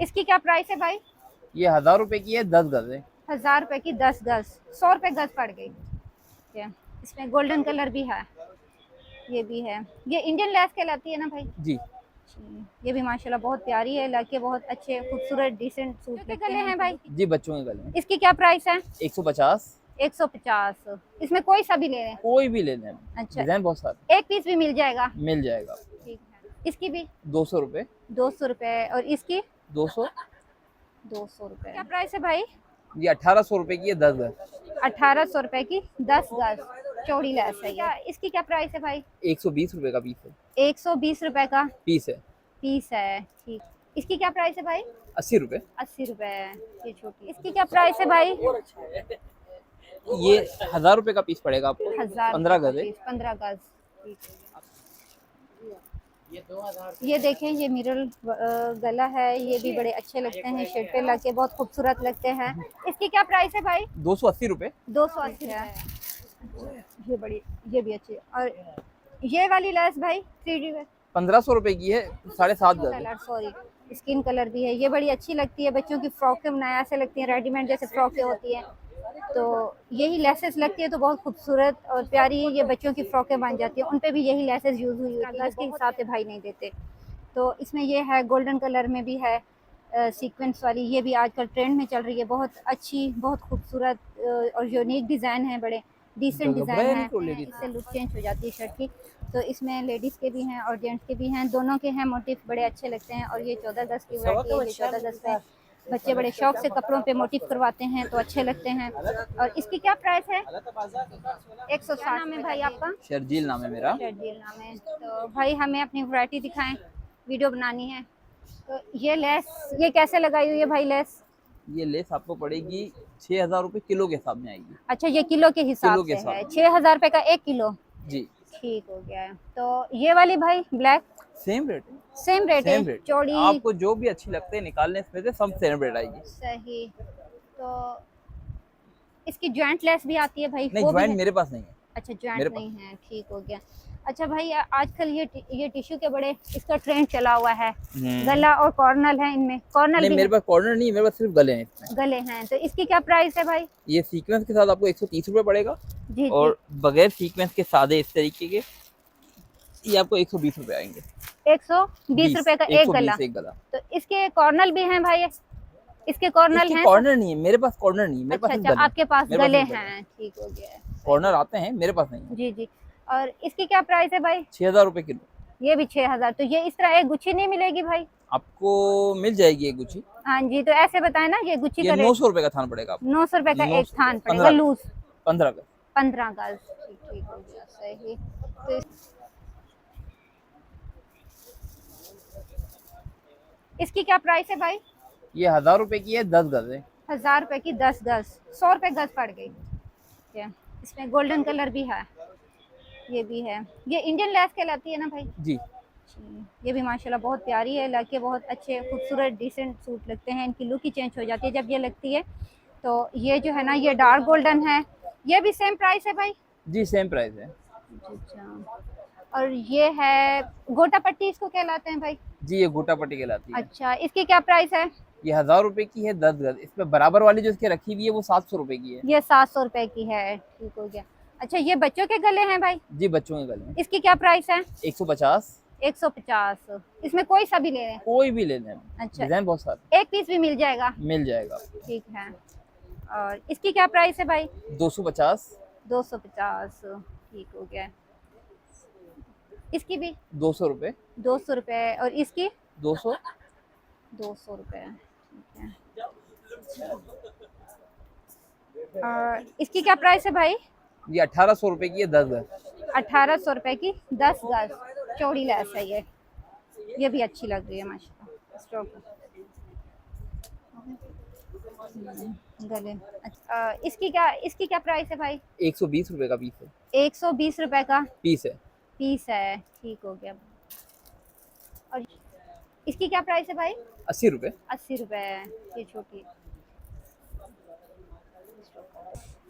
इसकी क्या प्राइस है भाई? ये 1000 रुपए की है, 10 गज है। 1000 रुपए की 10 गज, 100 रुपए गज पड़ गई। ठीक है, इसमें गोल्डन कलर भी है, ये भी है। ये इंडियन लेस कहलाती है ना भाई? जी। ये भी माशाल्लाह बहुत प्यारी है, लड़के बहुत अच्छे खूबसूरत डिसेंट सूट के गले हैं भाई। जी बच्चों के गले में। इसकी क्या प्राइस है? 150। 150। इसमें कोई सा भी ले रहे हैं? कोई भी ले लें, अच्छा, डिजाइन बहुत सारे। एक पीस भी मिल जाएगा? मिल जाएगा। ठीक है, इसकी भी 200 रुपए। 200 रुपए। और इसकी 200। 200 रुपए। क्या प्राइस है भाई? ये 1800 रुपए की है, 10 गज। 1800 रुपए की 10 गज चौड़ी लेस है। क्या इसकी क्या प्राइस है भाई? 120 रुपए का पीस है। 120 रुपए का पीस है। पीस है। ठीक, इसकी क्या प्राइस है भाई? 80 रुपए। 80 रुपए। ये छोटी, इसकी क्या प्राइस है भाई? ये 1000 रुपए का पीस पड़ेगा आपको। 1000 15 गज है। 15 गज। ठीक है। ये देखें, ये मिरर गला है, ये भी बड़े अच्छे लगते हैं, शर्ट पे लगे बहुत खूबसूरत लगते हैं। इसकी क्या प्राइस है भाई? 280 रुपए। 280 है। ये बड़ी, ये भी अच्छी है। और ये वाली लेस भाई 3D में 1500 रुपए की है, 7.5 गज है। कलर, सॉरी, स्किन कलर भी है। ये बड़ी अच्छी लगती है, बच्चों की फ्रॉकें बनाया ऐसे लगती हैं, रेडीमेड जैसे फ्रॉकें होती हैं, तो यही लेसेस लगती है तो बहुत खूबसूरत और प्यारी ये बच्चों की फ्रॉकें बन जाती हैं। उन पे भी यही लेसेस यूज़ हुई होती है, इसके हिसाब से भाई नहीं देते। तो इसमें ये है, गोल्डन कलर में भी है सीक्वेंस वाली, ये भी आजकल ट्रेंड में चल रही है, बहुत अच्छी, बहुत खूबसूरत और यूनिक डिज़ाइन है, बड़े डिसेंट डिज़ाइन है, इससे लुक चेंज हो जाती है शर्ट की। तो इसमें लेडीज़ के भी हैं और जेंट्स के भी हैं, दोनों के हैं, मोटिव बड़े अच्छे लगते हैं। और ये 14 गज की वैरायटी है, 14 गज पे बच्चे बड़े शौक से कपड़ों पे मोटिव करवाते हैं तो अच्छे लगते हैं। और इसकी क्या प्राइस है? 160। नाम है भाई आपका? शर्जील नाम है मेरा। शर्जील नाम है। तो भाई हमें अपनी वैरायटी दिखाएं, वीडियो बनानी है। तो ये लेस, ये कैसे लगाई हुई है भाई लेस? ये लेस आपको पड़ेगी 6000 रुपए किलो के हिसाब में आएगी। अच्छा, ये किलो के हिसाब से है, 6000 रुपए का 1 किलो। जी ठीक हो गया है। तो ये वाली भाई ब्लैक सेम रेट है। सेम रेट है? Same rate. चौड़ी आपको जो भी अच्छी लगते हैं निकालने, इसमें से सब सेम रेट आएगी। सही। तो इसकी जॉइंट लेस भी आती है भाई? नहीं, वो भी ज्वाइंट है? मेरे पास नहीं है। अच्छा, जॉइंट नहीं है, ठीक हो गया। अच्छा भाई, आजकल ये टिश्यू के बड़े इसका ट्रेंड चला हुआ है, गला और कॉर्नर है इनमें। कॉर्नर नहीं, भी मेरे पास कॉर्नर नहीं है, मेरे पास सिर्फ गले हैं इसमें। गले हैं। तो इसकी क्या प्राइस है भाई? ये सीक्वेंस के साथ आपको 130 रुपए पड़ेगा। जी और बगैर सीक्वेंस के सादे इस तरीके के ये आपको 120 रुपए आएंगे। 120 रुपए का एक गला। एक गला। तो इसके कॉर्नर भी हैं भाई? इसके कॉर्नर हैं? कॉर्नर नहीं है मेरे पास, कॉर्नर नहीं है मेरे पास। अच्छा, आपके पास गले हैं, ठीक हो गया। कॉर्नर आते हैं, मेरे पास नहीं है। जी जी। और इसकी क्या प्राइस है भाई? 6000 रुपए किलो। ये भी 6000। तो ये इस तरह एक गुच्छी नहीं मिलेगी भाई? आपको मिल जाएगी एक गुच्छी। हाँ जी, तो ऐसे बताए ना, ये गुच्छी का 900 रुपए का थान पड़ेगा आपको। 900 रुपए का एक थान पड़ेगा लूज। 15 गज। 15 गज। ठीक हो गया, सही। तो इसकी क्या प्राइस है भाई? ये 1000 रुपए की है, 10 गज है। 1000 रुपए की 10 गज, 100 रुपए गज पड़ गई। ठीक है, इसमें गोल्डन कलर भी है, ये भी है। ये इंडियन लेस कहलाती है ना भाई? जी। ये भी माशाल्लाह बहुत प्यारी है, लड़के बहुत अच्छे खूबसूरत डिसेंट सूट लगते हैं, इनकी लुक ही चेंज हो जाती है जब ये लगती है। तो ये जो है ना, ये डार्क गोल्डन है, ये भी सेम प्राइस है भाई? जी सेम प्राइस है। अच्छा। और ये है गोटा पट्टी, इसको कहलाते हैं भाई? जी, ये गोटा पट्टी कहलाती है। अच्छा, इसकी क्या प्राइस है? ये 1000 रुपए की है, 10 गज। इसमें बराबर वाली जो इसके रखी हुई है वो 700 रुपए की है। ये 700 रुपए की है, ठीक हो गया। अच्छा, ये बच्चों के गले हैं भाई? जी बच्चों के गले में। इसकी क्या प्राइस है? 150। 150। इसमें कोई सा भी ले रहे हैं? कोई भी ले लें, अच्छा, डिजाइन बहुत सारे। एक पीस भी मिल जाएगा? मिल जाएगा। ठीक है। और इसकी क्या प्राइस है भाई? 250। 250, ठीक हो गया। इसकी भी 200 रुपए। 200 रुपए। और इसकी 200। 200 रुपए, ठीक है। और इसकी क्या प्राइस है भाई? ये 1800 रुपए की है, 10 गज। 1800 रुपए की 10 गज चौड़ी लेस है ये भी अच्छी लग रही है माशाल्लाह। स्टॉक गले। अच्छा, इसकी क्या प्राइस है भाई? 120 रुपए का पीस है। 120 रुपए का पीस है। पीस है, ठीक हो गया। और इसकी क्या प्राइस है भाई? 80 रुपए। 80 रुपए, ये छोटी।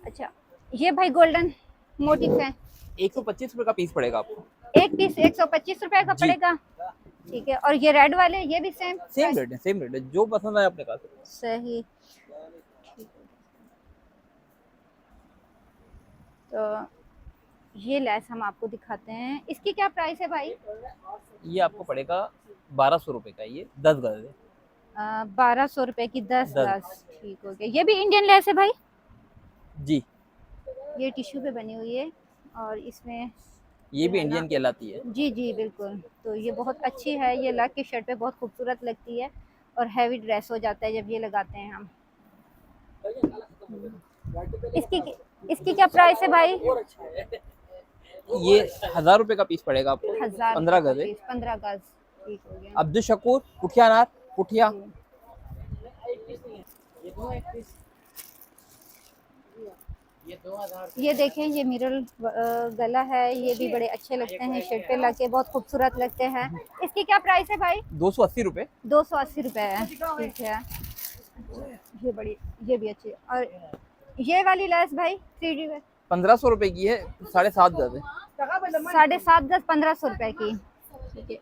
अच्छा, ये भाई गोल्डन मोटिव है, 125 रुपए का पीस पड़ेगा आपको। एक पीस 125 रुपए का जी। पड़ेगा। ठीक है। और ये रेड वाले ये भी सेम सेम रेट है, सेम रेट है, जो पसंद आए आपने कहा। सही। तो ये लेस हम आपको दिखाते हैं, इसकी क्या प्राइस है भाई? ये आपको पड़ेगा 1200 रुपये का, ये 10 गज है। 1200 रुपए की 10 10 गज। ठीक हो गया। ये भी इंडियन लेस है भाई? जी, ये टिश्यू पे बनी हुई है और इसमें ये भी इंडियन कहलाती है। जी जी बिल्कुल। तो ये बहुत अच्छी है, ये लग के शर्ट पे बहुत खूबसूरत लगती है और हैवी ड्रेस हो जाता है जब ये लगाते हैं हम। इसकी इसकी क्या प्राइस है भाई? ये 1000 रुपये का पीस पड़ेगा आपको, 1000 15 गज है। 15 गज। ठीक हो गया। अब्दुल शकूर पुठिया नार पुठिया। ये देखें, ये मिरर गला है, ये भी बड़े अच्छे लगते हैं, शर्ट पे लग के बहुत खूबसूरत लगते हैं। इसकी क्या प्राइस है भाई? 280 रुपये। 280 रुपए है। ठीक है। ये बड़ी, ये भी अच्छी। और ये वाली लेस भाई 3D 1500 रुपये की है, 7.5 गज है। 7.5 गज 1500 रुपए की। ठीक है।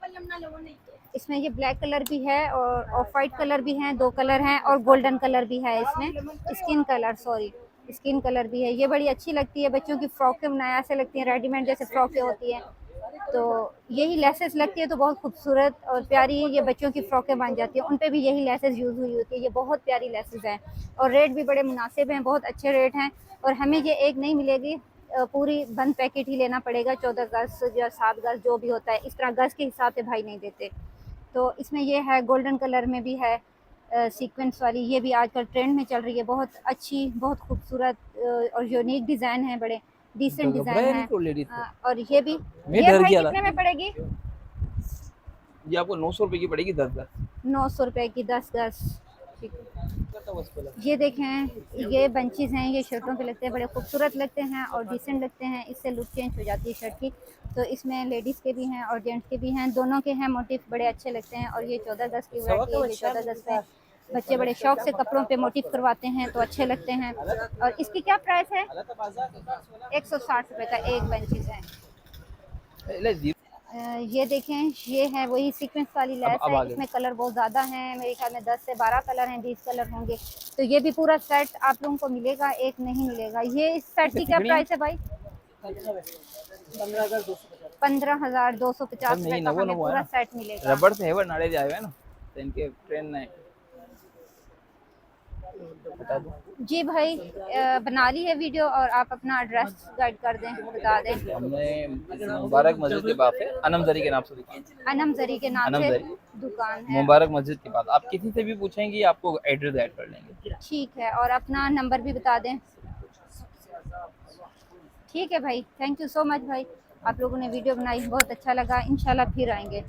इसमें ये ब्लैक कलर भी है और ऑफ वाइट कलर भी है, 2 कलर हैं और गोल्डन कलर भी है इसमें, skin colour, sorry skin colour भी है। ये बड़ी अच्छी लगती है, बच्चों की फ्रॉकें बनाया ऐसे लगती हैं, रेडीमेड जैसे फ्रॉकें होती हैं। तो यही लेसेस लगती है तो बहुत खूबसूरत और प्यारी ये बच्चों की फ्रॉकें बन जाती हैं, उन पे भी यही लेसेस यूज़ हुई होती है। ये बहुत प्यारी लेसेस हैं और रेट भी बड़े मुनासिब हैं, बहुत अच्छे रेट हैं। और हमें ये एक नहीं मिलेगी, पूरी बंद पैकेट ही लेना पड़ेगा, 14 गज या 7 गज जो भी होता है, इस तरह गज के हिसाब से भाई नहीं देते। तो इसमें ये है, गोल्डन कलर में भी है सीक्वेंस वाली, ये भी आजकल ट्रेंड में चल रही है, बहुत अच्छी, बहुत खूबसूरत और यूनिक डिज़ाइन है, बड़े डिसेंट डिज़ाइन है। और ये भी, ये भाई कितने में पड़ेगी? ये आपको 900 रुपये की पड़ेगी, 10 गज। 900 रुपए की 10 गज। ठीक है। ये देखें, ये बंचेस हैं, ये शर्टों पे लगते हैं, बड़े खूबसूरत लगते हैं और डिसेंट लगते हैं, इससे लुक चेंज हो जाती है शर्ट की। तो इसमें लेडीज़ के भी हैं और जेंट्स के भी हैं, दोनों के हैं, मोटिव बड़े अच्छे लगते हैं। और ये 14 गज की वैरायटी है, ये 14 गज में बच्चे बड़े शौक से कपड़ों पे मोटिव करवाते हैं तो अच्छे लगते हैं। और इसकी क्या प्राइस है? 160 रुपए का एक बंचेस है। ये देखें, ये है वही सीक्वेंस वाली लेस है, इसमें कलर बहुत ज़्यादा हैं, मेरे ख्याल में 10 से 12 कलर हैं, 20 कलर होंगे। तो ये भी पूरा सेट आप लोगों को मिलेगा, एक नहीं मिलेगा। ये इस सेट की क्या प्राइस है भाई? 15,250 रुपए का हमें पूरा सेट मिलेगा। रबड़ से हेवर नाड़े जाए हुए ना, तो इनके ट्रेन नहीं बता दो। जी भाई, बना ली है वीडियो और आप अपना एड्रेस गाइड कर दें, बता दें। हमने मुबारक मस्जिद के पास है, अनम जरी के नाम से दुकान, अनम जरी के नाम अनम से जरी दुकान है, मुबारक मस्जिद के पास। आप किसी से भी पूछेंगे आपको एड्रेस ऐड कर लेंगे। ठीक है। और अपना नंबर भी बता दें। ठीक है भाई, थैंक यू सो मच भाई, आप लोगों ने वीडियो बनाई, बहुत अच्छा लगा, इंशाल्लाह फिर आएंगे।